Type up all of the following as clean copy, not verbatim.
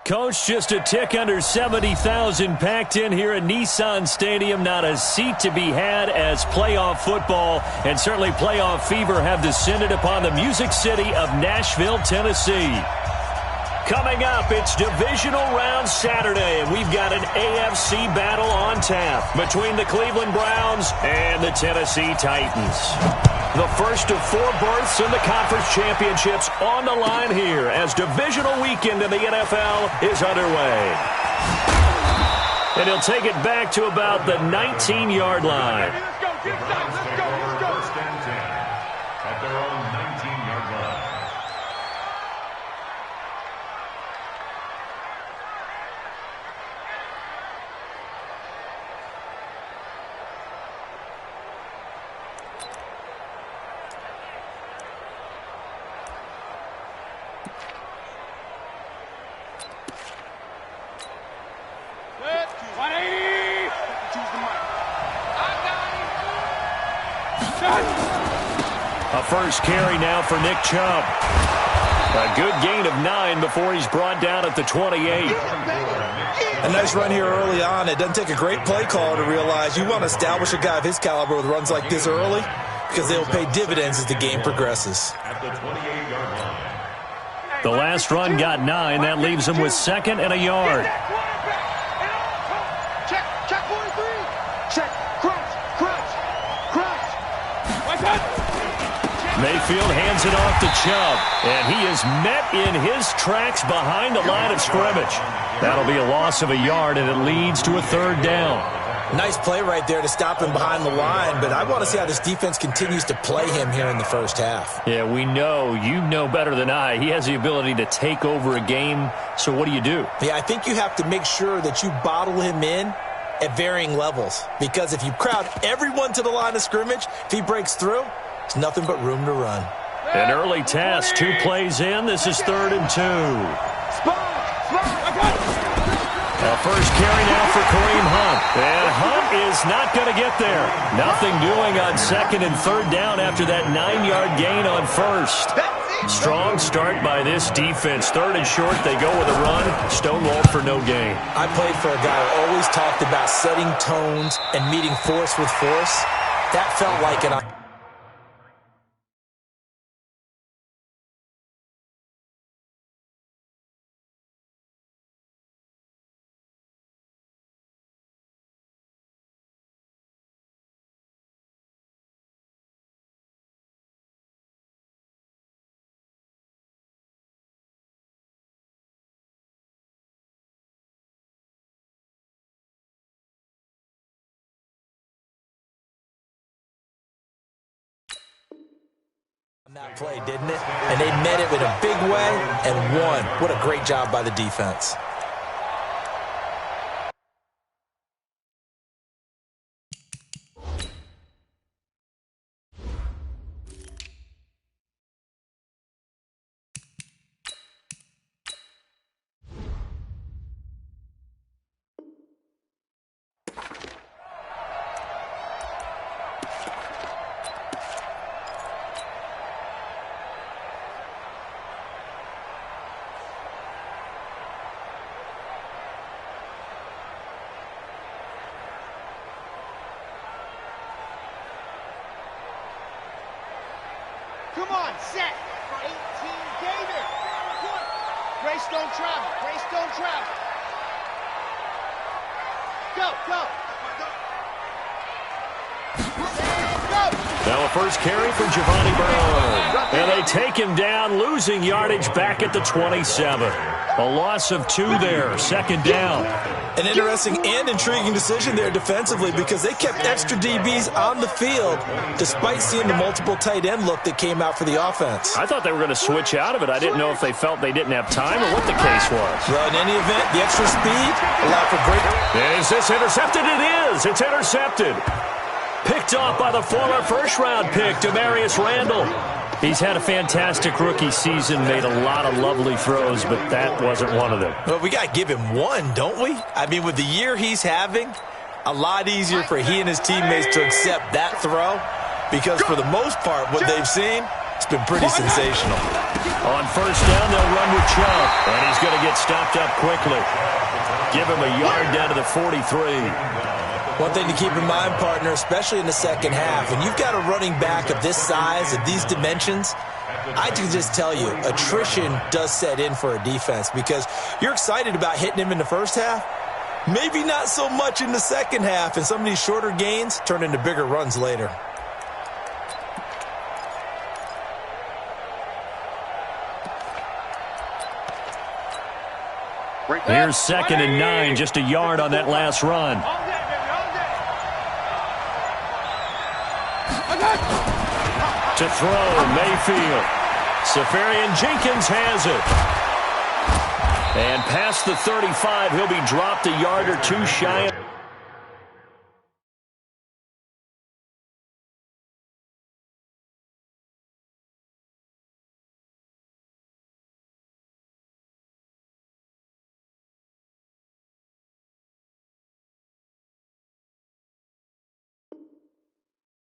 Coach, just a tick under 70,000 packed in here at Nissan Stadium. Not a seat to be had as playoff football and certainly playoff fever have descended upon the Music City of Nashville, Tennessee. Coming up, it's divisional round Saturday, and we've got an AFC battle on tap between the Cleveland Browns and the Tennessee Titans. The first of 4 berths in the conference championships on the line here as divisional weekend in the NFL is underway. And he'll take it back to about the 19-yard line. Let's go. First and 10 at their own 19-yard line. A first carry now for Nick Chubb. A good gain of 9 before he's brought down at the 28. A nice run here early on. It doesn't take a great play caller to realize you want to establish a guy of his caliber with runs like this early because they'll pay dividends as the game progresses. At the 28-yard line. The last run got 9. That leaves him with 2nd and a yard. Check 43. Check. Crunch. Mayfield hands it off to Chubb, and he is met in his tracks behind the line of scrimmage. That'll be a loss of a yard, and it leads to a 3rd down. Nice play right there to stop him behind the line, but I want to see how this defense continues to play him here in the first half. Yeah, we know. You know better than I. He has the ability to take over a game, so what do you do? Yeah, I think you have to make sure that you bottle him in at varying levels, because if you crowd everyone to the line of scrimmage, if he breaks through, it's nothing but room to run. An early test, 2 plays in. This is 3rd and 2. A first carry now for Kareem Hunt. And Hunt is not going to get there. Nothing doing on 2nd and 3rd down after that 9-yard gain on 1st. Strong start by this defense. 3rd and short, they go with a run. Stonewalled for no gain. I played for a guy who always talked about setting tones and meeting force with force. That felt like an... that play, didn't it? And they met it in a big way and won. What a great job by the defense. Come on, set. 18, David. Grace don't travel. Go. Now a first carry for Giovanni Bernard. And they take him down, losing yardage back at the 27. A loss of 2 there, 2nd down. An interesting and intriguing decision there defensively because they kept extra DBs on the field despite seeing the multiple tight end look that came out for the offense. I thought they were going to switch out of it. I didn't know if they felt they didn't have time or what the case was. Well, in any event, the extra speed allowed for great... Is this intercepted? It is. It's intercepted. Picked off by the former first-round pick, Demarius Randall. He's had a fantastic rookie season, made a lot of lovely throws, but that wasn't one of them. Well, we got to give him one, don't we? I mean, with the year he's having, a lot easier for he and his teammates to accept that throw because for the most part, what they've seen, It's been pretty sensational. On first down, they'll run with Chubb, and he's going to get stopped up quickly. Give him a yard down to the 43. One thing to keep in mind, partner, especially in the second half, when you've got a running back of this size, of these dimensions, I can just tell you, attrition does set in for a defense because you're excited about hitting him in the first half. Maybe not so much in the second half, and some of these shorter gains turn into bigger runs later. Here's 2nd and 9, just a yard on that last run. To throw, Mayfield. Safarian-Jenkins has it. And past the 35, he'll be dropped a yard or two shy.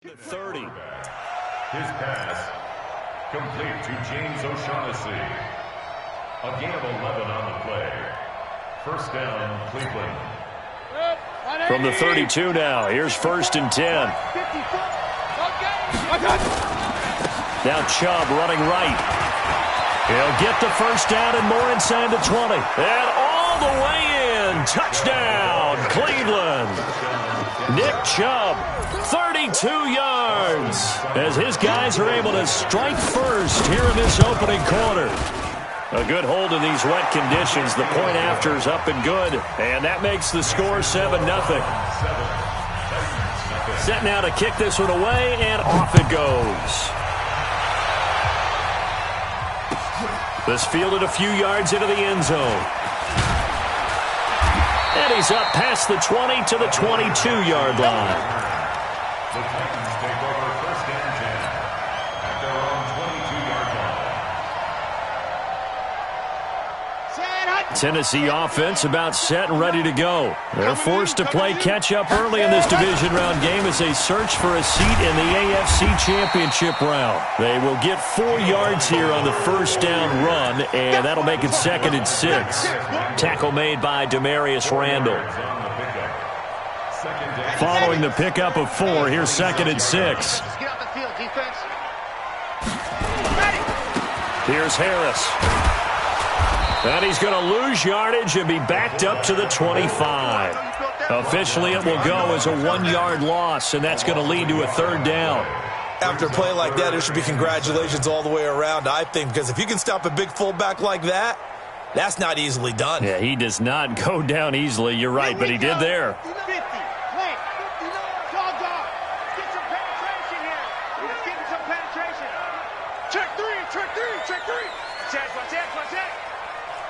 The 30. His pass complete to James O'Shaughnessy. A gain of 11 on the play. First down, Cleveland. From the 32 now, here's 1st and 10. Now Chubb running right. He'll get the first down and more inside the 20. And all the way in. Touchdown, Cleveland. Nick Chubb, 32 yards, as his guys are able to strike first here in this opening quarter. A good hold in these wet conditions. The point after is up and good, and that makes the score 7-0. Set now to kick this one away, and off it goes. This fielded a few yards into the end zone. And he's up past the 20 to the 22-yard line. The Titans take over 1st and 10 at their own 22-yard line. Tennessee offense about set and ready to go. They're forced to play catch-up early in this division round game as they search for a seat in the AFC Championship round. They will get 4 yards here on the first down run, and that'll make it 2nd and 6. Tackle made by Demarius Randall. Following the pickup of 4, here's 2nd and 6. Get off the field, defense. Here's Harris. And he's going to lose yardage and be backed up to the 25. Officially, it will go as a 1-yard loss, and that's going to lead to a 3rd down. After a play like that, there should be congratulations all the way around, I think, because if you can stop a big fullback like that, that's not easily done. Yeah, he does not go down easily. You're right, but he did there. 50. Play. Dog. Get some penetration here. Let's get some penetration. Check 3. Check.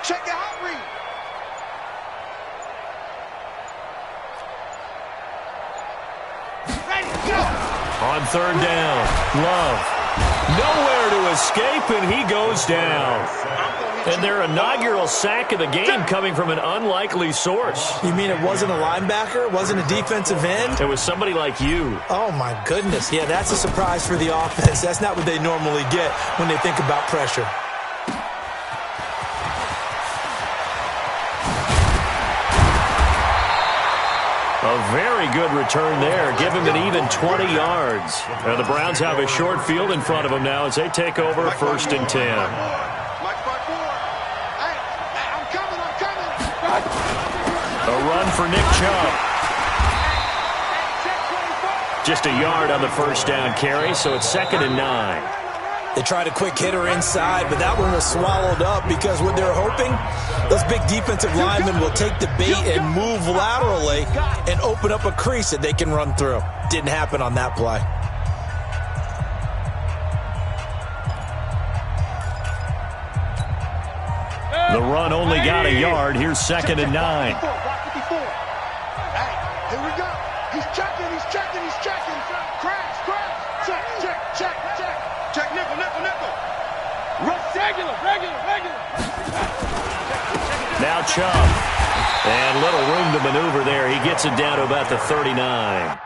Check the hot read. Ready, go. On 3rd down, Love. Nowhere to escape, and he goes down. And their inaugural sack of the game coming from an unlikely source. You mean it wasn't a linebacker? It wasn't a defensive end? It was somebody like you. Oh, my goodness. Yeah, that's a surprise for the offense. That's not what they normally get when they think about pressure. A very good return there. Give him an even 20 yards. Now the Browns have a short field in front of them now as they take over 1st and 10. A run for Nick Chubb. Just a yard on the first down carry, so it's 2nd and 9. They tried a quick hitter inside, but that one was swallowed up because what they're hoping, those big defensive linemen will take the bait and move laterally and open up a crease that they can run through. Didn't happen on that play. The run only got a yard. Here's 2nd and 9. Here we go. He's checking. Crash. Check, nickel. Regular. Now Chubb. And little room to maneuver there. He gets it down to about the 39.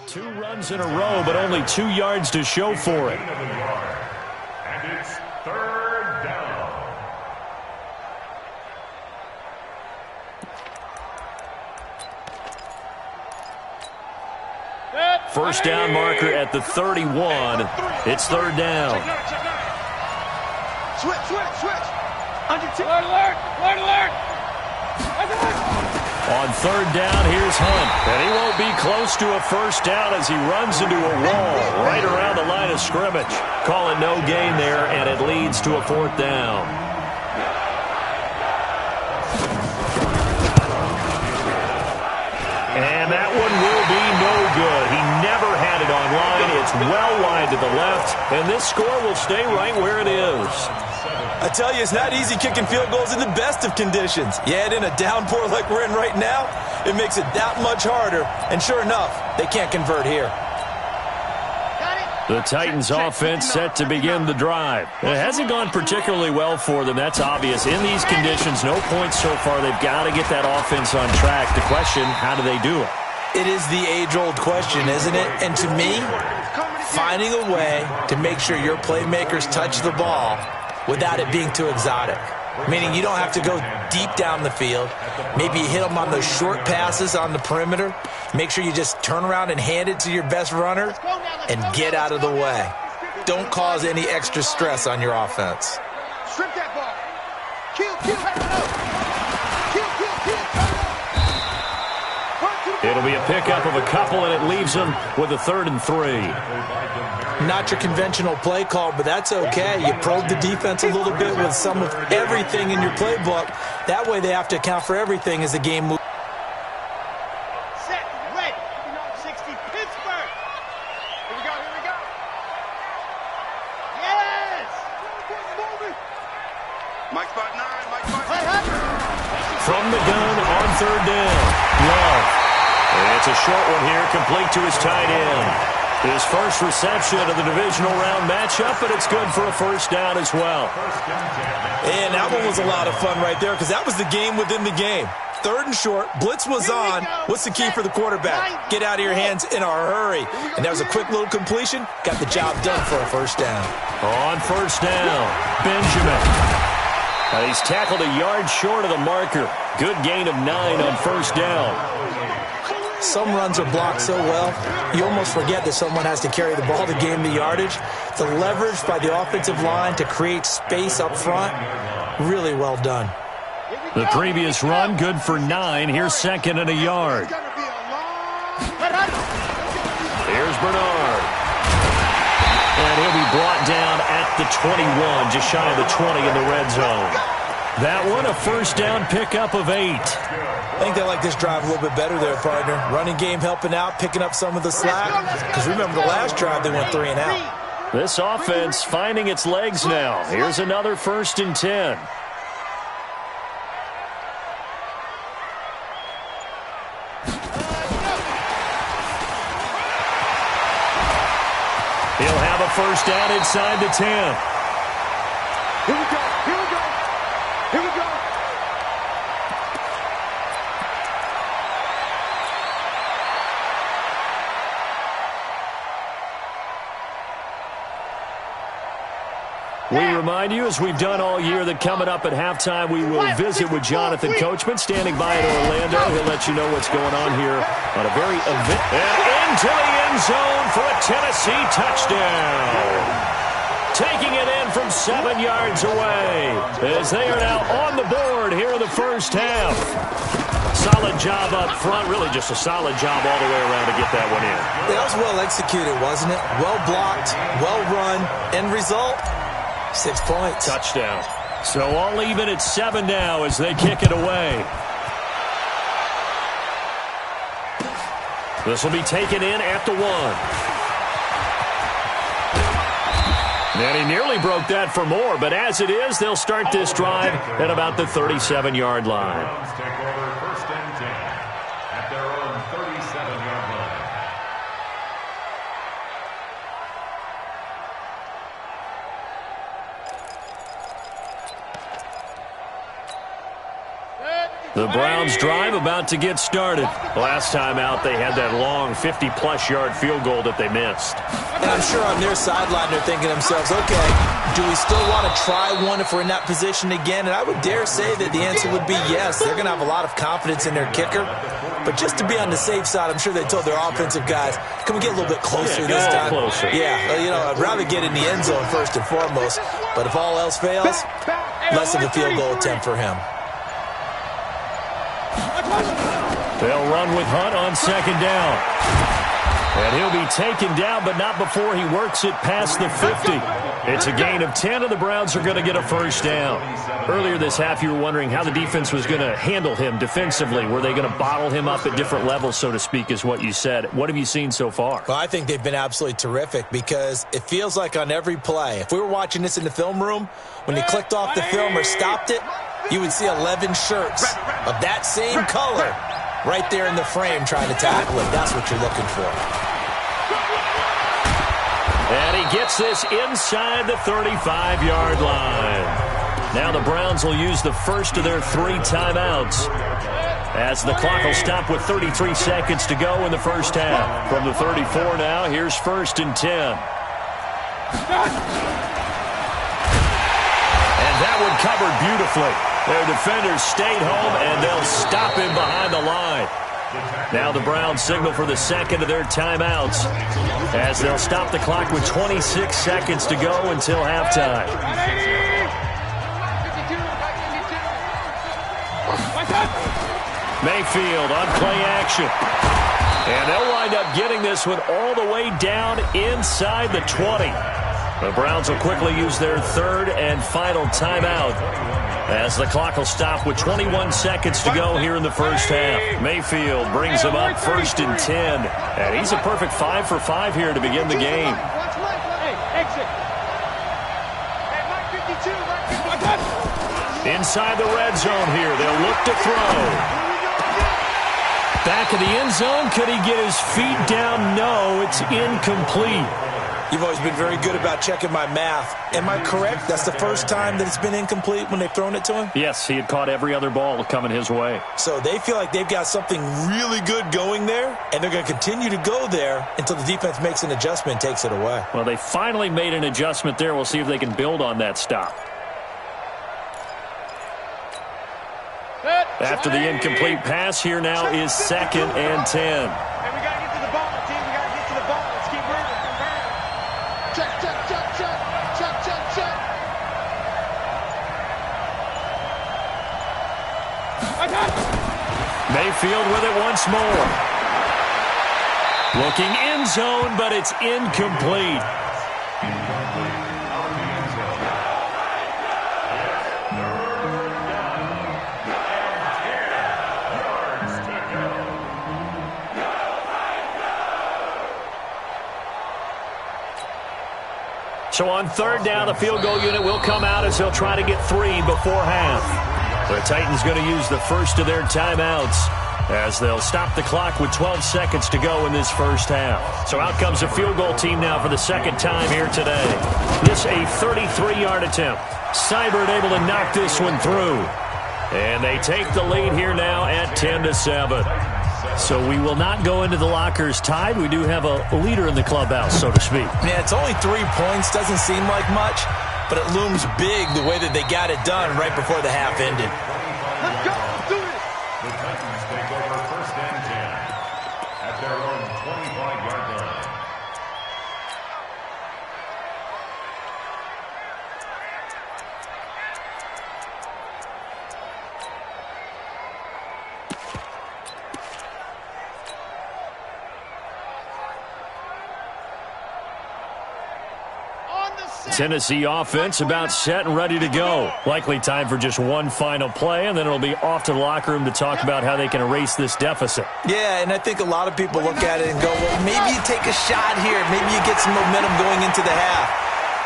2 runs in a row, but only 2 yards to show for it. And it's 3rd down. First down marker at the 31. It's 3rd down. Switch. Alert. On 3rd down, here's Hunt. And he won't be close to a first down as he runs into a wall right around the line of scrimmage. Call it no gain there, and it leads to a 4th down. And that one will be no good. He never had it online. It's well wide to the left, and this score will stay right where it is. I tell you, it's not easy kicking field goals in the best of conditions. You add in a downpour like we're in right now, it makes it that much harder. And sure enough, they can't convert here. The Titans offense set to begin the drive. It hasn't gone particularly well for them. That's obvious. In these conditions, no points so far. They've got to get that offense on track. The question, how do they do it? It is the age-old question, isn't it? And to me, finding a way to make sure your playmakers touch the ball without it being too exotic. Meaning you don't have to go deep down the field. Maybe you hit them on those short passes on the perimeter. Make sure you just turn around and hand it to your best runner and get out of the way. Don't cause any extra stress on your offense. Strip that ball. Kill. It'll be a pickup of a couple, and it leaves them with a 3rd and 3. Not your conventional play call, but that's okay. You probe the defense a little bit with some of everything in your playbook. That way they have to account for everything as the game moves. Set, ready. 60 Pittsburgh. Here we go. Yes! Mike spot 9. From the gun on 3rd down. Love. And it's a short one here, complete to his tight end. His first reception of the divisional round matchup, but it's good for a first down as well. And that one was a lot of fun right there because that was the game within the game. 3rd and short, blitz was on. What's the key for the quarterback? Get out of your hands in a hurry. And that was a quick little completion. Got the job done for a first down. On first down, Benjamin. He's tackled a yard short of the marker. Good gain of 9 on first down. Some runs are blocked so well, you almost forget that someone has to carry the ball to gain the yardage. The leverage by the offensive line to create space up front, really well done. The previous run, good for 9. Here's 2nd and a yard. Here's Bernard. And he'll be brought down at the 21, just shy of the 20 in the red zone. That one, a first down pickup of 8. I think they like this drive a little bit better there, partner. Running game helping out, picking up some of the slack. Because remember the last drive, they went 3 and out. This offense finding its legs now. Here's another 1st and 10. He'll have a first down inside the 10. Here we go. We remind you, as we've done all year, that coming up at halftime, we will visit with Jonathan Coachman, standing by in Orlando. He'll let you know what's going on here on a very event. And into the end zone for a Tennessee touchdown. Taking it in from 7 yards away, as they are now on the board here in the first half. Solid job up front, really just a solid job all the way around to get that one in. That was well executed, wasn't it? Well blocked, well run, end result. 6 points. Touchdown. So all even at 7 now as they kick it away. This will be taken in at the 1. And he nearly broke that for more, but as it is, they'll start this drive at about the 37-yard line. Take over 1st and 10 at their own 37-yard line. The Browns drive about to get started. Last time out, they had that long 50-plus yard field goal that they missed. And I'm sure on their sideline they're thinking to themselves, okay, do we still want to try one if we're in that position again? And I would dare say that the answer would be yes. They're going to have a lot of confidence in their kicker. But just to be on the safe side, I'm sure they told their offensive guys, can we get a little bit closer this time? Closer. Yeah, I'd rather get in the end zone first and foremost. But if all else fails, less of a field goal attempt for him. They'll run with Hunt on second down. And he'll be taken down, but not before he works it past the 50. It's a gain of 10, and the Browns are going to get a first down. Earlier this half, you were wondering how the defense was going to handle him defensively. Were they going to bottle him up at different levels, so to speak, is what you said. What have you seen so far? Well, I think they've been absolutely terrific because it feels like on every play, if we were watching this in the film room, when you clicked off the film or stopped it, you would see 11 shirts of that same color right there in the frame trying to tackle it. That's what you're looking for. And he gets this inside the 35-yard line. Now the Browns will use the first of their 3 timeouts as the clock will stop with 33 seconds to go in the first half. From the 34 now, here's 1st and 10. And that one covered beautifully. Their defenders stayed home, and they'll stop him behind the line. Now the Browns signal for the second of their timeouts as they'll stop the clock with 26 seconds to go until halftime. Mayfield on play action. And they'll wind up getting this one all the way down inside the 20. The Browns will quickly use their 3rd and final timeout as the clock will stop with 21 seconds to go here in the first half. Mayfield brings him up 1st and 10. And he's a perfect 5 for 5 here to begin the game. Inside the red zone here. They'll look to throw. Back of the end zone. Could he get his feet down? No, it's incomplete. You've always been very good about checking my math. Am I correct? That's the first time that it's been incomplete when they've thrown it to him? Yes, he had caught every other ball coming his way. So they feel like they've got something really good going there, and they're going to continue to go there until the defense makes an adjustment and takes it away. Well, they finally made an adjustment there. We'll see if they can build on that stop. After the incomplete pass, here now is 2nd and 10. Hey, we got to get to the ball, team. We got to get to the ball. Let's keep moving. Check, check, check, check. Check, check, check. Mayfield with it once more. Looking end zone, but it's incomplete. So on 3rd down, the field goal unit will come out as they'll try to get 3 before half. The Titans going to use the first of their timeouts as they'll stop the clock with 12 seconds to go in this first half. So out comes the field goal team now for the 2nd time here today. This a 33-yard attempt. Seibert able to knock this one through. And they take the lead here now at 10-7. So we will not go into the lockers tied. We do have a leader in the clubhouse, so to speak. Yeah, it's only 3 points. Doesn't seem like much, but it looms big the way that they got it done right before the half ended. Let's go. Let's do it. The Titans take over 1st and 10 at their own 25-yard line. Tennessee offense about set and ready to go. Likely time for just one final play, and then it'll be off to the locker room to talk about how they can erase this deficit. Yeah, and I think a lot of people look at it and go, well, maybe you take a shot here. Maybe you get some momentum going into the half.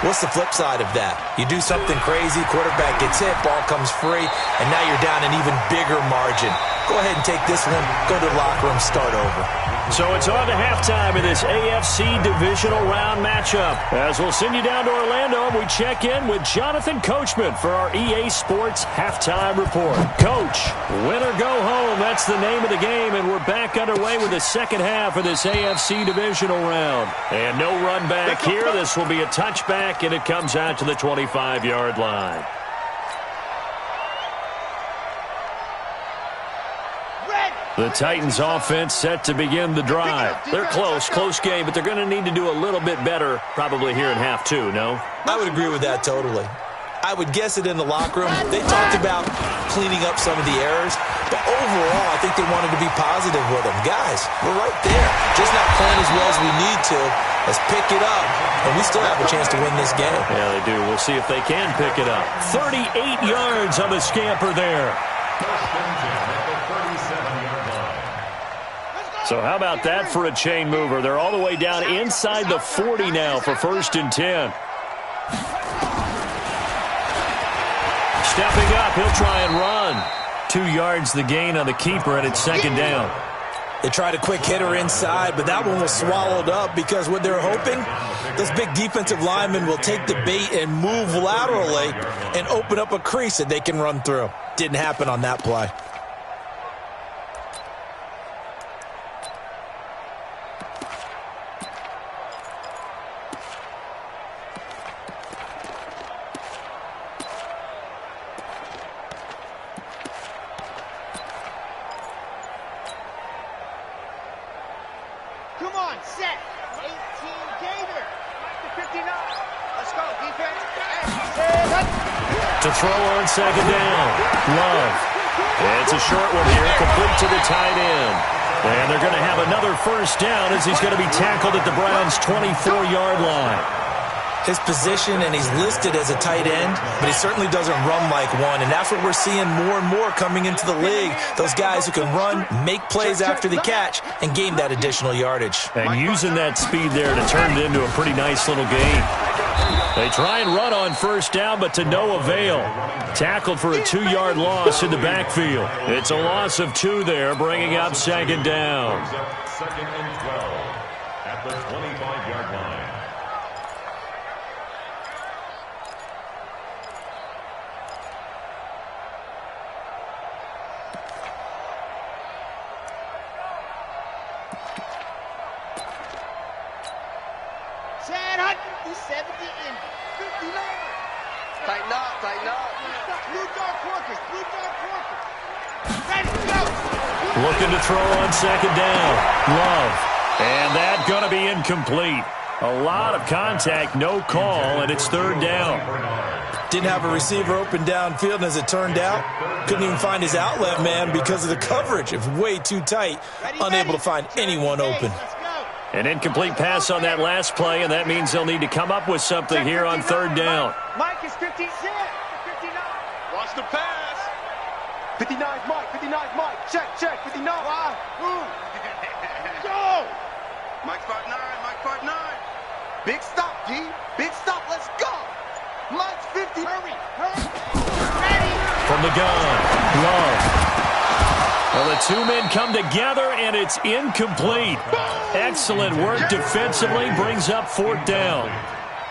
What's the flip side of that? You do something crazy, quarterback gets hit, ball comes free, and now you're down an even bigger margin. Go ahead and take this one, go to the locker room, start over. So it's on to halftime in this AFC divisional round matchup. As we'll send you down to Orlando, and we check in with Jonathan Coachman for our EA Sports Halftime Report. Coach, win or go home, that's the name of the game, and we're back underway with the second half of this AFC divisional round. And no run back here. This will be a touchback, and it comes out to the 25-yard line. The Titans offense set to begin the drive. They're close game, but they're going to need to do a little bit better probably here in half two, no? I would agree with that totally. I would guess it in the locker room. They talked about cleaning up some of the errors, but overall I think they wanted to be positive with them. Guys, we're right there. Just not playing as well as we need to. Let's pick it up, and we still have a chance to win this game. Yeah, they do. We'll see if they can pick it up. 38 yards on the scamper there. So how about that for a chain mover? They're all the way down inside the 40 now for 1st and 10. Stepping up, he'll try and run. 2 yards the gain on the keeper, and it's 2nd down. They tried a quick hitter inside, but that one was swallowed up because what they're hoping, those big defensive linemen will take the bait and move laterally and open up a crease that they can run through. Didn't happen on that play. To throw on 2nd down. Love. It's a short one here, complete to the tight end. And they're going to have another 1st down as he's going to be tackled at the Browns' 24-yard line. His position, and he's listed as a tight end, but he certainly doesn't run like one, and that's what we're seeing more and more coming into the league. Those guys who can run, make plays after the catch, and gain that additional yardage. And using that speed there to turn it into a pretty nice little gain. They try and run on 1st down, but to no avail. Tackled for a 2-yard loss in the backfield. It's a loss of 2 there, bringing up 2nd down. 2nd and 12 at the 25-yard line. Tighten up, tighten up. Blue dark workers, blue dark workers. Ready to go. Looking to throw on 2nd down. Love. And that's going to be incomplete. A lot of contact, no call, and it's 3rd down. Didn't have a receiver open downfield, and as it turned out, couldn't even find his outlet man because of the coverage. It was way too tight, unable to find anyone open. An incomplete pass on that last play, and that means they'll need to come up with something here on 3rd down. Mike is 59. Watch the pass. 59 Mike, 59 Mike. Check, 59. Go. Mike part 9, Mike part 9. Big stop, D. Big stop, let's go. Mike's 50. Hurry. Ready. From the gun, Love. Well, the 2 men come together, and it's incomplete. Excellent work defensively, brings up 4th down.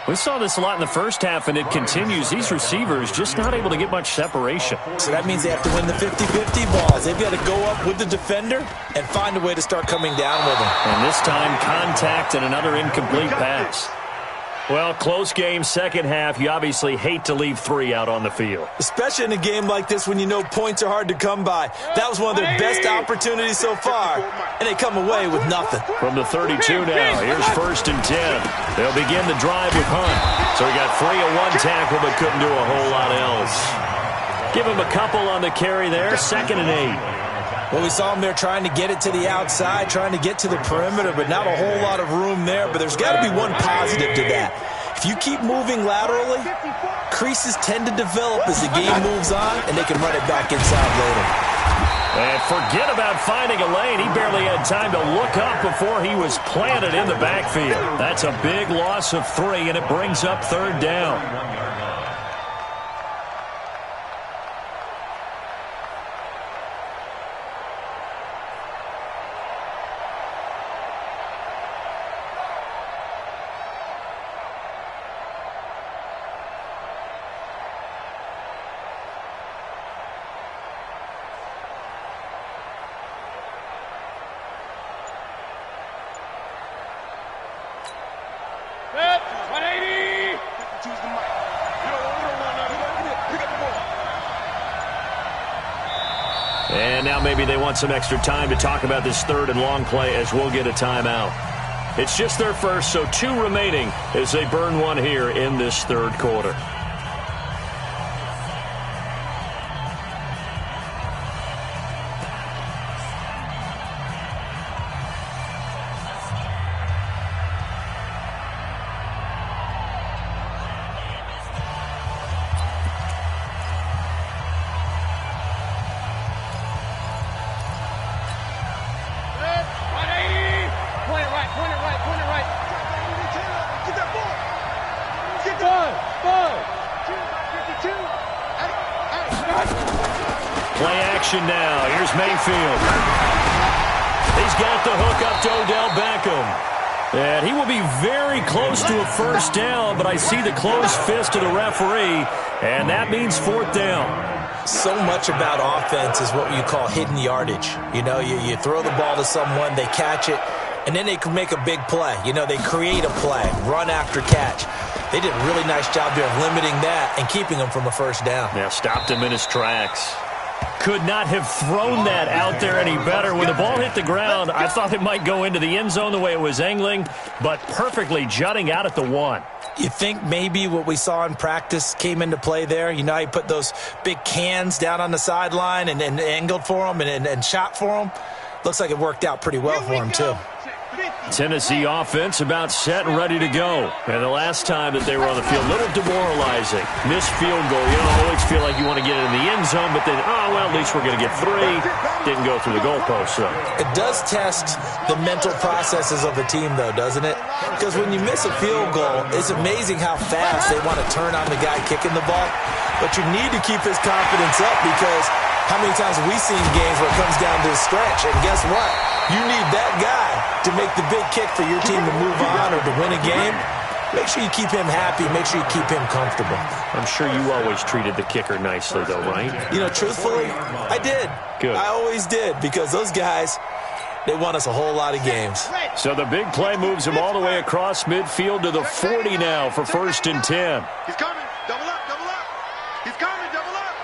We saw this a lot in the first half, and it continues. These receivers just not able to get much separation. So that means they have to win the 50-50 balls. They've got to go up with the defender and find a way to start coming down with them. And this time, contact and another incomplete pass. Well, close game, second half. You obviously hate to leave 3 out on the field. Especially in a game like this when you know points are hard to come by. That was one of their best opportunities so far, and they come away with nothing. From the 32 now, here's 1st and 10. They'll begin the drive with Hunt. So he got 3 of 1 tackle, but couldn't do a whole lot else. Give him a couple on the carry there, 2nd and 8. Well, we saw him there trying to get it to the outside, trying to get to the perimeter, but not a whole lot of room there. But there's got to be one positive to that. If you keep moving laterally, creases tend to develop as the game moves on, and they can run it back inside later. And forget about finding a lane. He barely had time to look up before he was planted in the backfield. That's a big loss of 3, and it brings up 3rd down. And now maybe they want some extra time to talk about this third and long play as we'll get a timeout. It's just their first, so 2 remaining as they burn one here in this third quarter. Play action now. Here's Mayfield. He's got the hook up to Odell Beckham. And he will be very close to a first down, but I see the closed fist of the referee, and that means 4th down. So much about offense is what you call hidden yardage. You know, you throw the ball to someone, they catch it, and then they can make a big play. You know, they create a play, run after catch. They did a really nice job there of limiting that and keeping him from a first down. Yeah, stopped him in his tracks. Could not have thrown that out there any better. When the ball hit the ground, I thought it might go into the end zone the way it was angling, but perfectly jutting out at the 1. You think maybe what we saw in practice came into play there? You know, he put those big cans down on the sideline and angled for him and shot for him. Looks like it worked out pretty well for him, too. Tennessee offense about set and ready to go. And the last time that they were on the field, a little demoralizing. Missed field goal. You don't always feel like you want to get it in the end zone, but then, oh, well, at least we're going to get 3. Didn't go through the goalpost, though. It does test the mental processes of the team, though, doesn't it? Because when you miss a field goal, it's amazing how fast they want to turn on the guy kicking the ball. But you need to keep his confidence up because how many times have we seen games where it comes down to a stretch? And guess what? You need that guy to make the big kick for your team to move on or to win a game. Make sure you keep him happy. Make sure you keep him comfortable. I'm sure you always treated the kicker nicely, though, right? You know, truthfully, I did. Good. I always did because those guys, they won us a whole lot of games. So the big play moves him all the way across midfield to the 40 now for 1st and 10. He's coming. Double up, double up. He's coming, double up.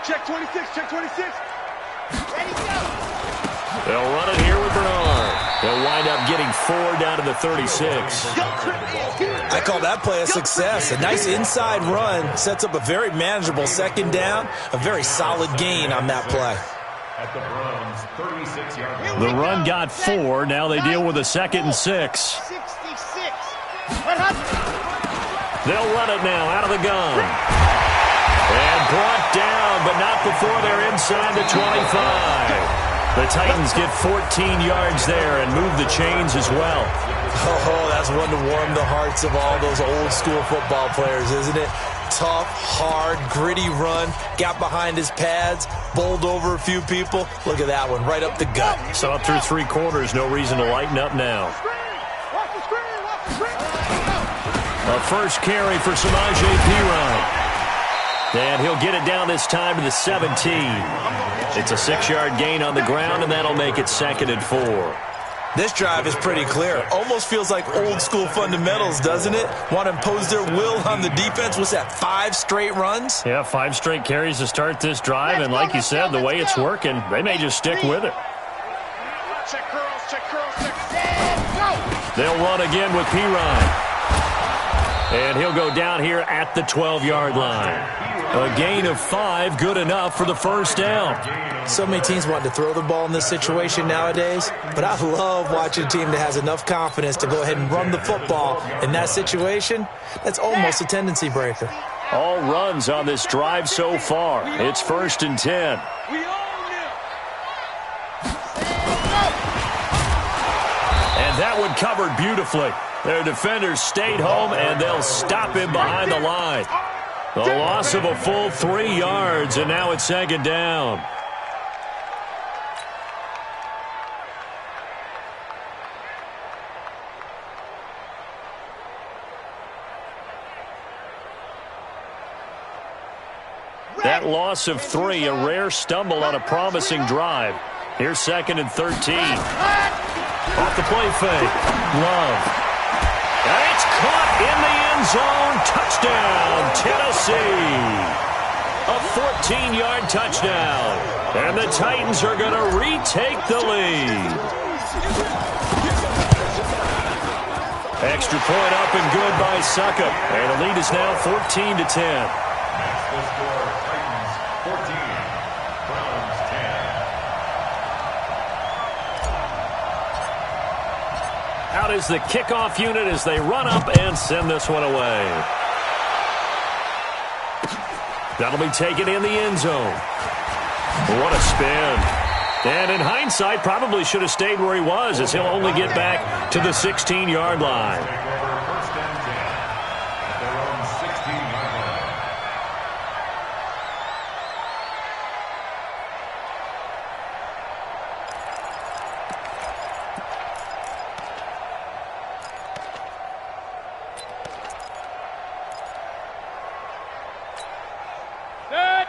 Check 26, check 26. Ready, go. They'll run it here with Bernard. They'll wind up getting 4 down to the 36. I call that play a success. A nice inside run sets up a very manageable 2nd down. A very solid gain on that play. At the Browns' 36-yard line. The run got 4. Now they deal with a 2nd and 6. 66. They'll run it now out of the gun. And brought down, but not before they're inside the 25. The Titans get 14 yards there and move the chains as well. Oh, that's one to warm the hearts of all those old school football players, isn't it? Tough, hard, gritty run. Got behind his pads, bowled over a few people. Look at that one, right up the gut. So up through 3 quarters, no reason to lighten up now. A first carry for Samaje Perine. And he'll get it down this time to the 17. It's a 6-yard gain on the ground, and that'll make it 2nd and 4. This drive is pretty clear. Almost feels like old school fundamentals, doesn't it? Want to impose their will on the defense. Was that 5 straight runs? Yeah, 5 straight carries to start this drive, and like you said, the way it's working, they may just stick with it. Check curls, check curls, check. Go! They'll run again with Perine. And he'll go down here at the 12-yard line. A gain of 5, good enough for the first down. So many teams want to throw the ball in this situation nowadays, but I love watching a team that has enough confidence to go ahead and run the football in that situation. That's almost a tendency breaker. All runs on this drive so far. It's 1st and 10. And that one covered beautifully. Their defenders stayed home, and they'll stop him behind the line. The loss of a full 3 yards, and now it's 2nd down. That loss of 3, a rare stumble on a promising drive. Here's 2nd and 13. Off the play fake. Love. And it's caught in the end zone. Touchdown, Tennessee. A 14-yard touchdown. And the Titans are going to retake the lead. Extra point up and good by Suckup. And the lead is now 14-10. That's the score. Titans 14, Browns 10. Out is the kickoff unit as they run up and send this one away. That'll be taken in the end zone. What a spin. And in hindsight, probably should have stayed where he was, as he'll only get back to the 16-yard line. Take over first and 10 at their own 16-yard line.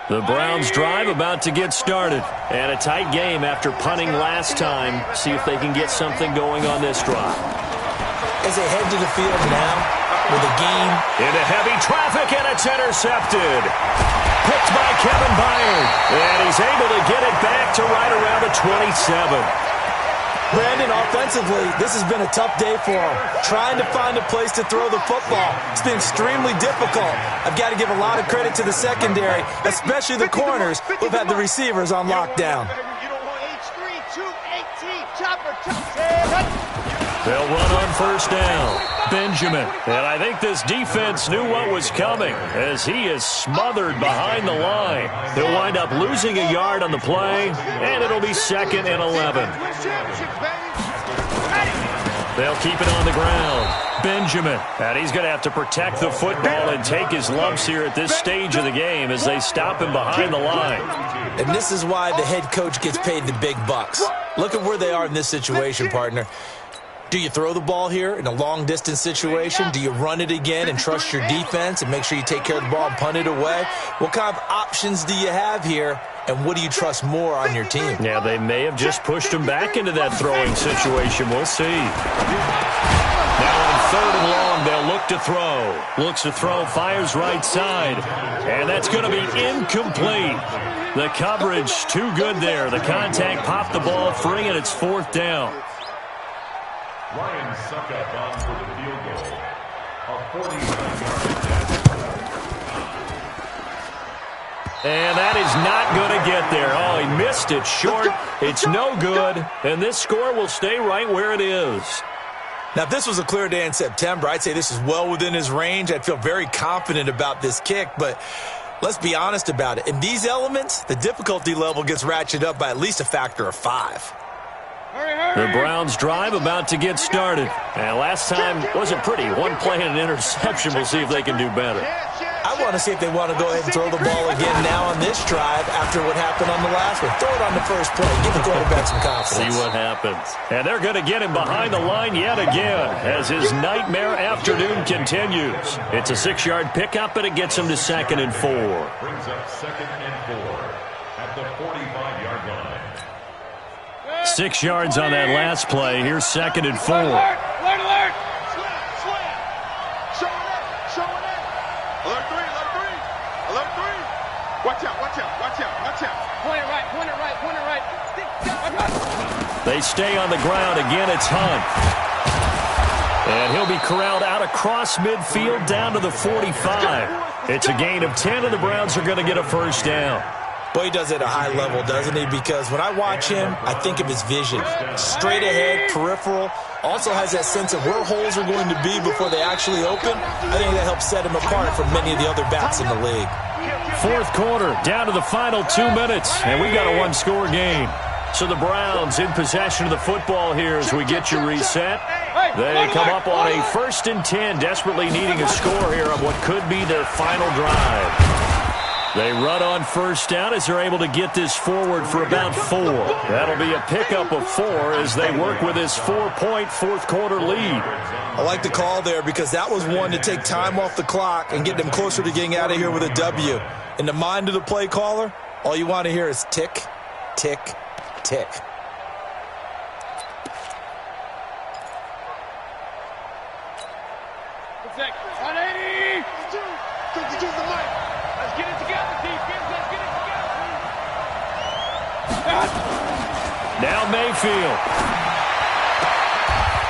The Browns drive about to get started. And a tight game after punting last time. See if they can get something going on this drive. As they head to the field now with a gain. Into heavy traffic, and it's intercepted. Picked by Kevin Byard. And he's able to get it back to right around the 27. Brandon, offensively, this has been a tough day for him. Trying to find a place to throw the football. It's been extremely difficult. I've got to give a lot of credit to the secondary, especially the corners who've had the receivers on lockdown. They'll run on first down. Benjamin. And I think this defense knew what was coming as he is smothered behind the line. He'll wind up losing a yard on the play, and it'll be 2nd and 11. They'll keep it on the ground. Benjamin. And he's going to have to protect the football and take his lumps here at this stage of the game as they stop him behind the line. And this is why the head coach gets paid the big bucks. Look at where they are in this situation, partner. Do you throw the ball here in a long-distance situation? Do you run it again and trust your defense and make sure you take care of the ball and punt it away? What kind of options do you have here, and what do you trust more on your team? Yeah, they may have just pushed him back into that throwing situation. We'll see. Now on 3rd and long, they'll look to throw. Looks to throw, fires right side. And that's going to be incomplete. The coverage too good there. The contact popped the ball free, and it's 4th down. Ryan Suckup on for the field goal. A 49-yard attempt. And that is not going to get there. Oh, he missed it short. It's no good. And this score will stay right where it is. Now, if this was a clear day in September, I'd say this is well within his range. I'd feel very confident about this kick, but let's be honest about it. In these elements, the difficulty level gets ratcheted up by at least a factor of 5. The Browns drive about to get started. And last time wasn't pretty. One play and an interception. We'll see if they can do better. I want to see if they want to go ahead and throw the ball again now on this drive after what happened on the last one. Throw it on the first play. Give the quarterback some confidence. See what happens. And they're going to get him behind the line yet again as his nightmare afternoon continues. It's a 6-yard pickup, and it gets him to 2nd and 4. Brings up 2nd and 4 at the 45-yard line. 6 yards on that last play. Here's 2nd and 4. Alert! Alert 3! Alert 3! Watch out! Point it right! They stay on the ground. Again, it's Hunt. And he'll be corralled out across midfield down to the 45. It's a gain of 10, and the Browns are going to get a first down. Boy, he does it at a high level, doesn't he? Because when I watch him, I think of his vision. Straight ahead, peripheral. Also has that sense of where holes are going to be before they actually open. I think that helps set him apart from many of the other backs in the league. 4th quarter, down to the final 2 minutes, and we got a 1-score game. So the Browns in possession of the football here as we get you reset. They come up on a 1st and 10, desperately needing a score here on what could be their final drive. They run on first down as they're able to get this forward for about 4. That'll be a pickup of 4 as they work with this 4-point 4th quarter lead. I like the call there because that was one to take time off the clock and get them closer to getting out of here with a W. In the mind of the play caller, all you want to hear is tick, tick, tick. Let's get it together, defense. Let's get it together. Now Mayfield.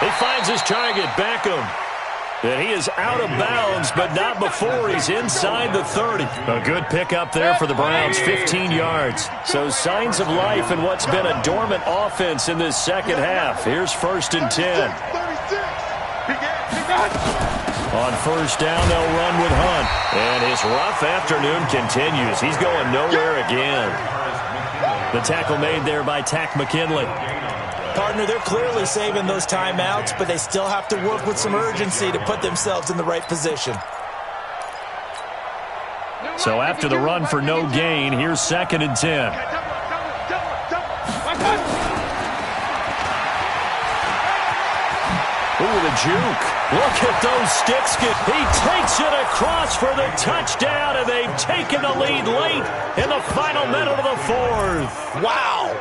He finds his target, Beckham. And he is out of bounds, but not before he's inside the 30. A good pickup there for the Browns, 15 yards. So signs of life in what's been a dormant offense in this second half. Here's 1st and 10. On 1st down, they'll run with Hunt. And his rough afternoon continues. He's going nowhere again. The tackle made there by Tack McKinley. Partner, they're clearly saving those timeouts, but they still have to work with some urgency to put themselves in the right position. So after the run for no gain, here's 2nd and 10. Ooh, the juke. Look at those sticks. He takes it across for the touchdown, and they've taken the lead late in the final minute of the 4th. Wow.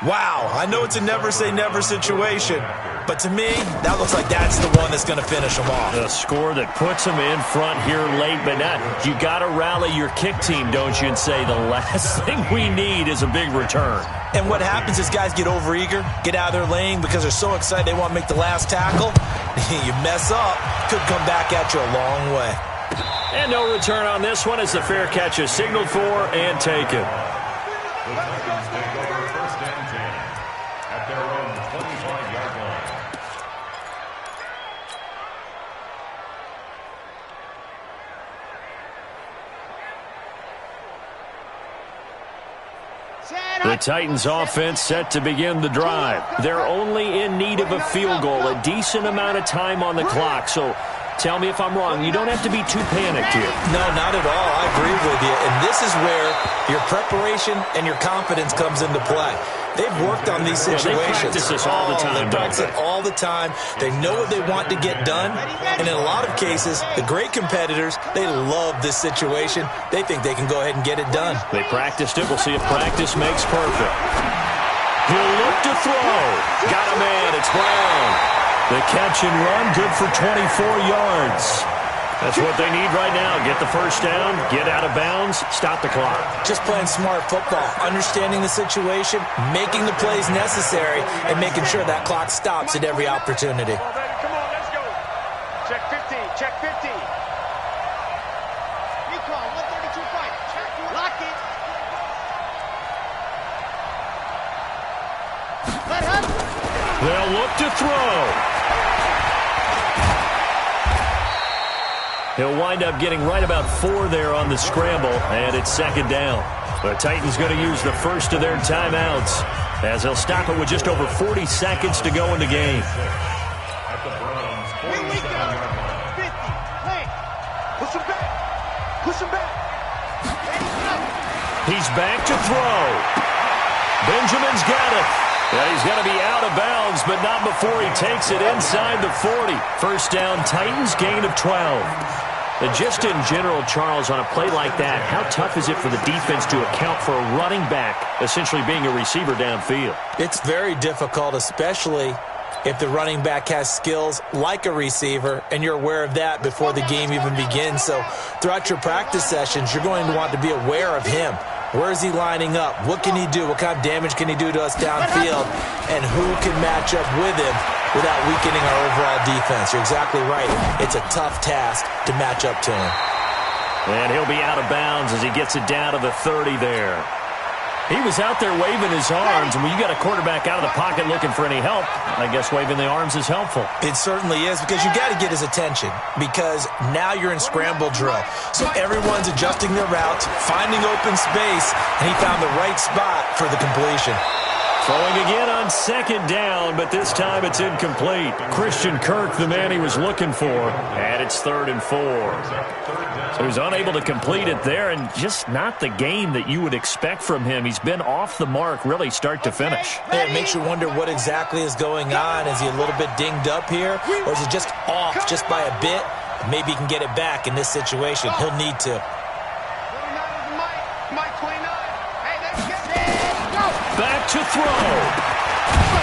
Wow, I know it's a never-say-never situation, but to me, that looks like that's the one that's going to finish them off. A score that puts them in front here late, but not. You got to rally your kick team, don't you, and say the last thing we need is a big return. And what happens is guys get overeager, get out of their lane because they're so excited they want to make the last tackle. You mess up, could come back at you a long way. And no return on this one as the fair catch is signaled for and taken. The Titans offense set to begin the drive. They're only in need of a field goal, a decent amount of time on the clock. So tell me if I'm wrong. You don't have to be too panicked here. No, not at all. I agree with you. And this is where your preparation and your confidence comes into play. They've worked on these situations. They practice this all the time. They practice it all the time. They know what they want to get done. And in a lot of cases, the great competitors, they love this situation. They think they can go ahead and get it done. They practiced it. We'll see if practice makes perfect. He'll look to throw. Got a man. It's Brown. The catch and run, good for 24 yards. That's what they need right now. Get the first down, get out of bounds, stop the clock. Just playing smart football, understanding the situation, making the plays necessary, and making sure that clock stops at every opportunity. Come on, let's go. Check 50, check 50. Recon, 132 fight. Lock it. Let him. They'll look to throw. He'll wind up getting right about 4 there on the scramble, and it's 2nd down. The Titans going to use the first of their timeouts as they'll stop it with just over 40 seconds to go in the game. Here we go. 50. Play. Push him back. Push him back. He's back to throw. Benjamin's got it. Yeah, he's going to be out of bounds, but not before he takes it inside the 40. First down, Titans, gain of 12. And just in general, Charles, on a play like that, how tough is it for the defense to account for a running back essentially being a receiver downfield? It's very difficult, especially if the running back has skills like a receiver, and you're aware of that before the game even begins. So throughout your practice sessions, you're going to want to be aware of him. Where is he lining up? What can he do? What kind of damage can he do to us downfield? And who can match up with him without weakening our overall defense? You're exactly right. It's a tough task to match up to him. And he'll be out of bounds as he gets it down to the 30 there. He was out there waving his arms, and when you got a quarterback out of the pocket looking for any help, I guess waving the arms is helpful. It certainly is, because you got to get his attention, because now you're in scramble drill. So everyone's adjusting their routes, finding open space, and he found the right spot for the completion. Throwing again on 2nd down, but this time it's incomplete. Christian Kirk, the man he was looking for, and it's 3rd and 4. So he's unable to complete it there, and just not the game that you would expect from him. He's been off the mark, really, start to finish. Yeah, it makes you wonder what exactly is going on. Is he a little bit dinged up here, or is he just off just by a bit? Maybe he can get it back in this situation. He'll need to. Back to throw.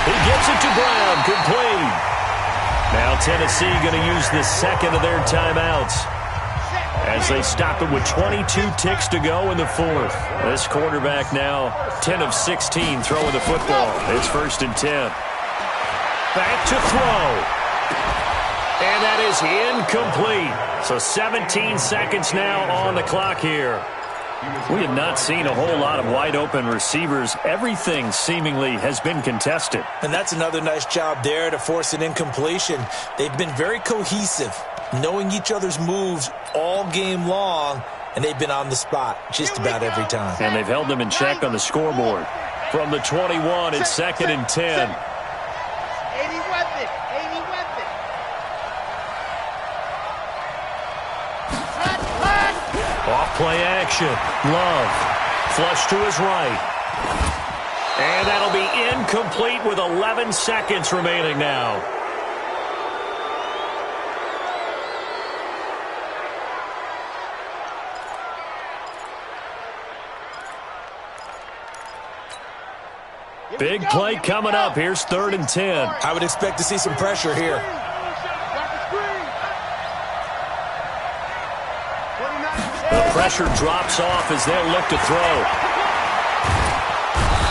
He gets it to Brown, complete. Now Tennessee going to use the 2nd of their timeouts. as they stop it with 22 ticks to go in the fourth. This quarterback now 10 of 16 throwing the football. It's 1st and 10. Back to throw. And that is incomplete. So 17 seconds now on the clock here. We have not seen a whole lot of wide-open receivers. Everything seemingly has been contested. And that's another nice job there to force an incompletion. They've been very cohesive, knowing each other's moves all game long, and they've been on the spot just about every time. And they've held them in check on the scoreboard. From the 21, it's 2nd and 10. 80 weapon. Off play action. Love. Flush to his right. And that'll be incomplete with 11 seconds remaining now. Big play coming up. Here's 3rd and 10. I would expect to see some pressure here. The pressure drops off as they'll look to throw.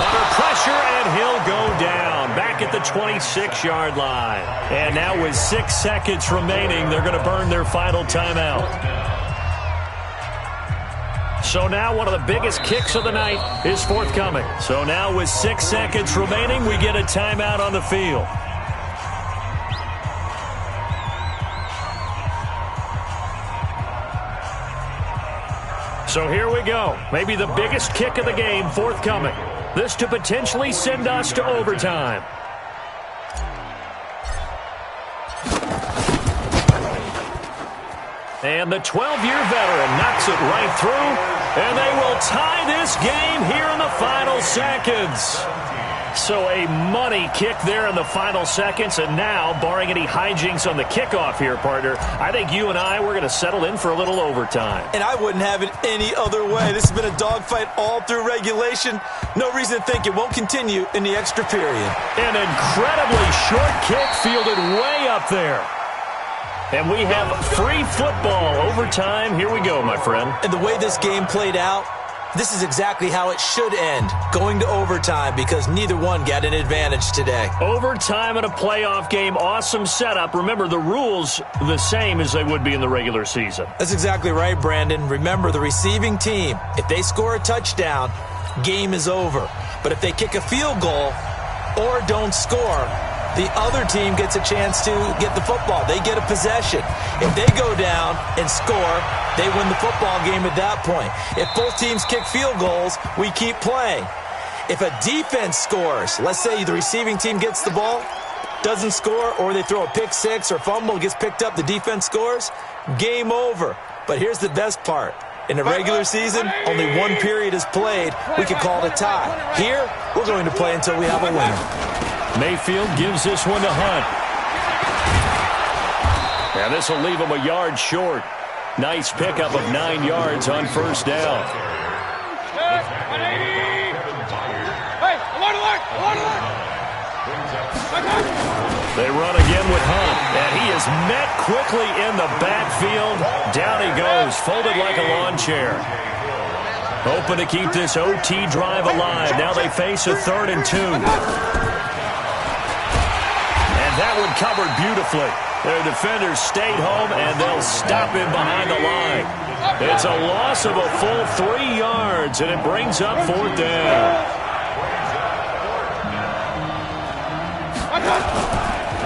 Under pressure, and he'll go down. Back at the 26-yard line. And now with 6 seconds remaining, they're going to burn their final timeout. So now one of the biggest kicks of the night is forthcoming. So now with 6 seconds remaining, we get a timeout on the field. So here we go. Maybe the biggest kick of the game forthcoming. This to potentially send us to overtime. And the 12-year veteran knocks it right through. And they will tie this game here in the final seconds. So a money kick there in the final seconds. And now, barring any hijinks on the kickoff here, partner, I think you and I, we're going to settle in for a little overtime. And I wouldn't have it any other way. This has been a dogfight all through regulation. No reason to think it won't continue in the extra period. An incredibly short kick fielded way up there. And we have free football overtime. Here we go, my friend. And the way this game played out, this is exactly how it should end, going to overtime, because neither one got an advantage today. Overtime in a playoff game, awesome setup. Remember, the rules the same as they would be in the regular season. That's exactly right, Brandon. Remember, the receiving team, if they score a touchdown, game is over. But if they kick a field goal or don't score, the other team gets a chance to get the football. They get a possession. If they go down and score, they win the football game at that point. If both teams kick field goals, we keep playing. If a defense scores, let's say the receiving team gets the ball, doesn't score, or they throw a pick six or fumble, gets picked up, the defense scores, game over. But here's the best part. In the regular season, only one period is played. We could call it a tie. Here, we're going to play until we have a winner. Mayfield gives this one to Hunt. And this will leave him a yard short. Nice pickup of 9 yards on first down. They run again with Hunt, and he is met quickly in the backfield. Down he goes, folded like a lawn chair. Hoping to keep this OT drive alive. Now they face a 3rd and 2. That one covered beautifully. Their defenders stayed home, and they'll stop him behind the line. It's a loss of a full 3 yards, and it brings up 4th down.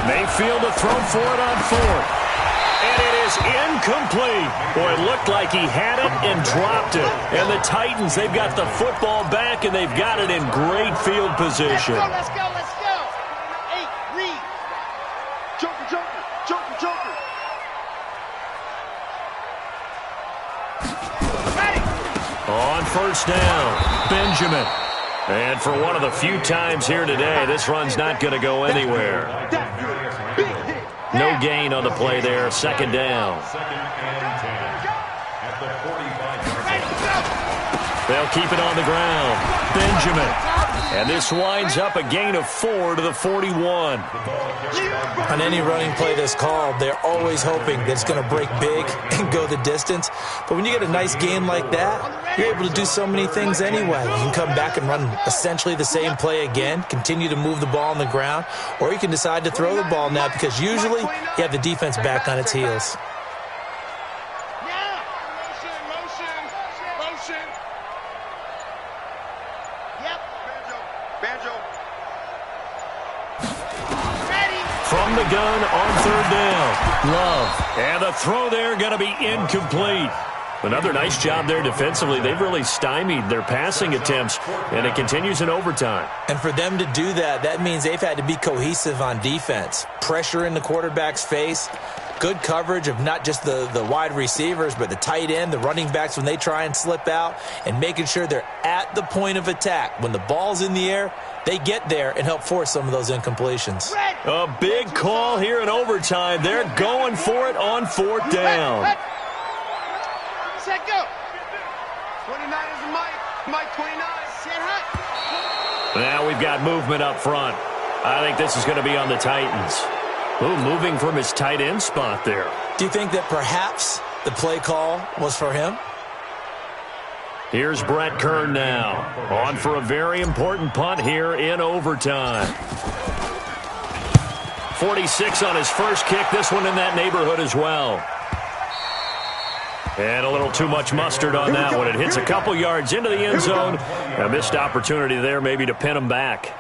Mayfield to throw for it on 4th. And it is incomplete. Boy, it looked like he had it and dropped it. And the Titans, they've got the football back, and they've got it in great field position. Let's go. 8, read. Joker. On first down, Benjamin. And for one of the few times here today, this run's not going to go anywhere. No gain on the play there. 2nd down. They'll keep it on the ground. Benjamin. And this winds up a gain of 4 to the 41. On any running play that's called, they're always hoping that it's going to break big and go the distance. But when you get a nice gain like that, you're able to do so many things anyway. You can come back and run essentially the same play again, continue to move the ball on the ground, or you can decide to throw the ball now because usually you have the defense back on its heels. From the gun on third down. Love. And the throw there going to be incomplete. Another nice job there defensively. They've really stymied their passing attempts, and it continues in overtime. And for them to do that, that means they've had to be cohesive on defense. Pressure in the quarterback's face, good coverage of not just the wide receivers, but the tight end, the running backs when they try and slip out, and making sure they're at the point of attack. When the ball's in the air, they get there and help force some of those incompletions. A big call here in overtime. They're going for it on fourth down. Set, go. 29 is the Mike 29. Set hot. Now we've got movement up front. I think this is going to be on the Titans. Ooh, moving from his tight end spot there. Do you think that perhaps the play call was for him? Here's Brett Kern now. On for a very important punt here in overtime. 46 on his first kick. This one in that neighborhood as well. And a little too much mustard on that one. It hits a couple yards into the end zone. A missed opportunity there maybe to pin him back.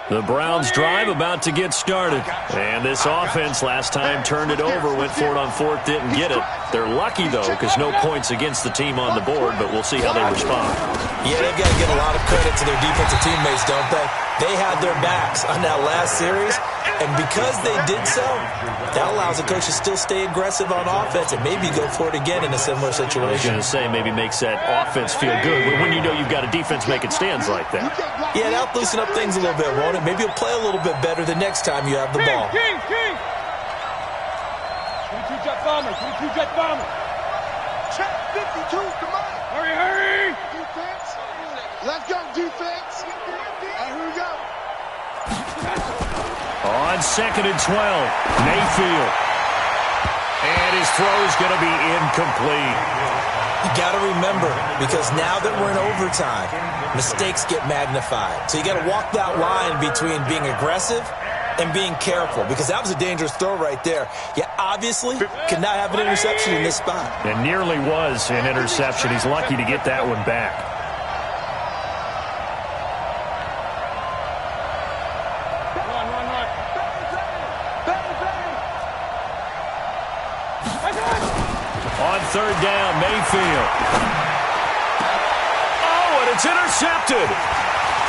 The Browns drive about to get started. And this offense last time turned it over, went for it on fourth, didn't get it. They're lucky, though, because no points against the team on the board, but we'll see how they respond. Yeah, they've got to give a lot of credit to their defensive teammates, don't they? They had their backs on that last series, and because they did so, that allows the coach to still stay aggressive on offense and maybe go for it again in a similar situation. I was going to say maybe makes that offense feel good when you know you've got a defense making stands like that. Yeah, that'll loosen up things a little bit, won't it? Maybe you'll play a little bit better the next time you have the ball. 22 jet bomber, 22 jet bomber. Check 52, come on. Hurry. Defense. Let's go, defense. All right, here we go. On second and 12, Mayfield. And his throw is going to be incomplete. You got to remember, because now that we're in overtime, mistakes get magnified. So you got to walk that line between being aggressive and being careful, because that was a dangerous throw right there. You obviously cannot have an interception in this spot. And nearly was an interception. He's lucky to get that one back. On third down, Mayfield. Oh, and it's intercepted.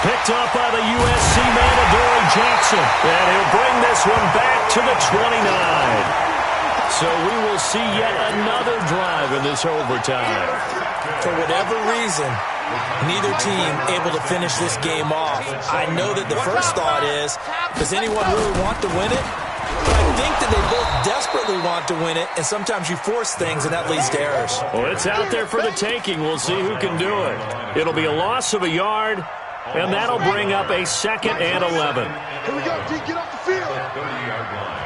Picked up by the USC man, Adoree Jackson. And he'll bring this one back to the 29. So we will see yet another drive in this overtime. For whatever reason, neither team able to finish this game off. I know that the first thought is, does anyone really want to win it? But I think that they both desperately want to win it, and sometimes you force things, and that leads to errors. Well, it's out there for the taking. We'll see who can do it. It'll be a loss of a yard, and that'll bring up a second and 11. Here we go, D, get off the field. 30-yard line.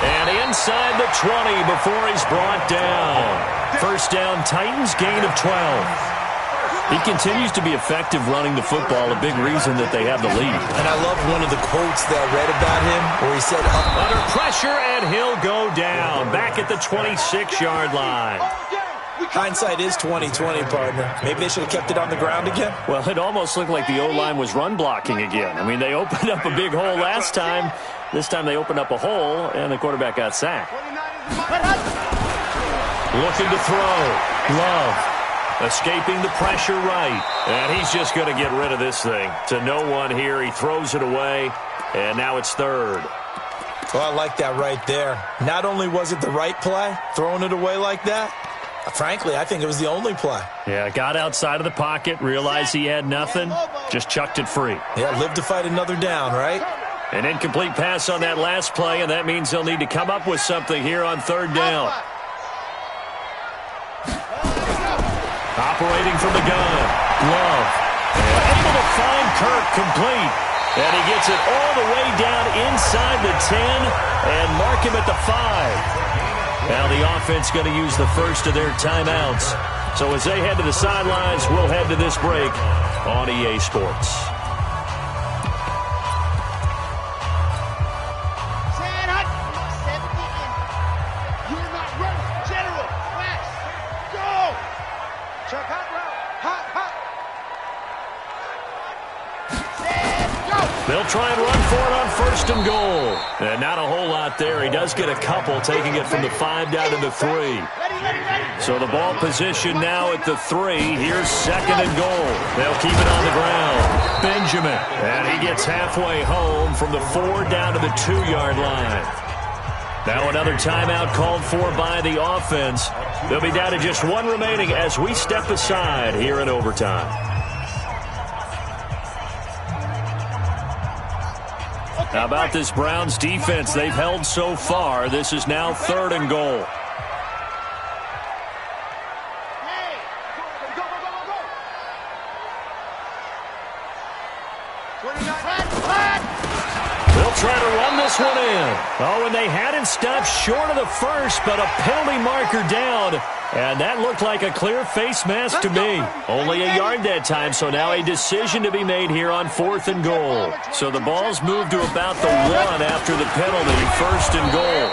And inside the 20 before he's brought down. First down, Titans, gain of 12. He continues to be effective running the football, a big reason that they have the lead. And I love one of the quotes that I read about him where he said, under pressure, and he'll go down back at the 26-yard line. Hindsight is 20/20, partner. Maybe they should have kept it on the ground again. Well, it almost looked like the O-line was run blocking again. I mean, they opened up a big hole last time. This time they opened up a hole, and the quarterback got sacked. Looking to throw. Love. Escaping the pressure right. And he's just going to get rid of this thing. To no one here. He throws it away. And now it's third. Well, I like that right there. Not only was it the right play, throwing it away like that, Frankly, I think it was the only play. Yeah, got outside of the pocket, realized he had nothing, just chucked it free. Yeah, live to fight another down, right? An incomplete pass on that last play, and that means they'll need to come up with something here on third down. Operating from the gun, Love. Able to find Kirk complete. And he gets it all the way down inside the 10 and mark him at the 5. Now the offense going to use the first of their timeouts. So as they head to the sidelines, we'll head to this break on EA Sports. They'll try and run for it on first and goal. And not a whole lot there. He does get a couple, taking it from the 5 down to the 3. So the ball position now at the 3. Here's second and goal. They'll keep it on the ground. Benjamin. And he gets halfway home from the 4 down to the 2-yard line. Now another timeout called for by the offense. They'll be down to just one remaining as we step aside here in overtime. How about this Browns defense they've held so far? This is now third and goal. They'll try to run this one in. Oh, and they had it stopped short of the first, but a penalty marker down. And that looked like a clear face mask to me. Only a yard that time, so now a decision to be made here on fourth and goal. So the ball's moved to about the 1 after the penalty, first and goal.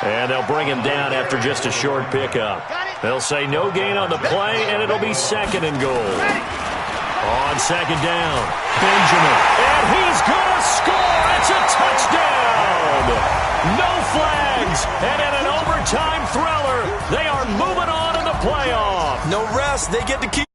And they'll bring him down after just a short pickup. They'll say no gain on the play, and it'll be second and goal. On second down, Benjamin. And he's going to score. It's a touchdown. No flags. And in an overtime thriller, they are moving on in the playoff. No rest. They get to keep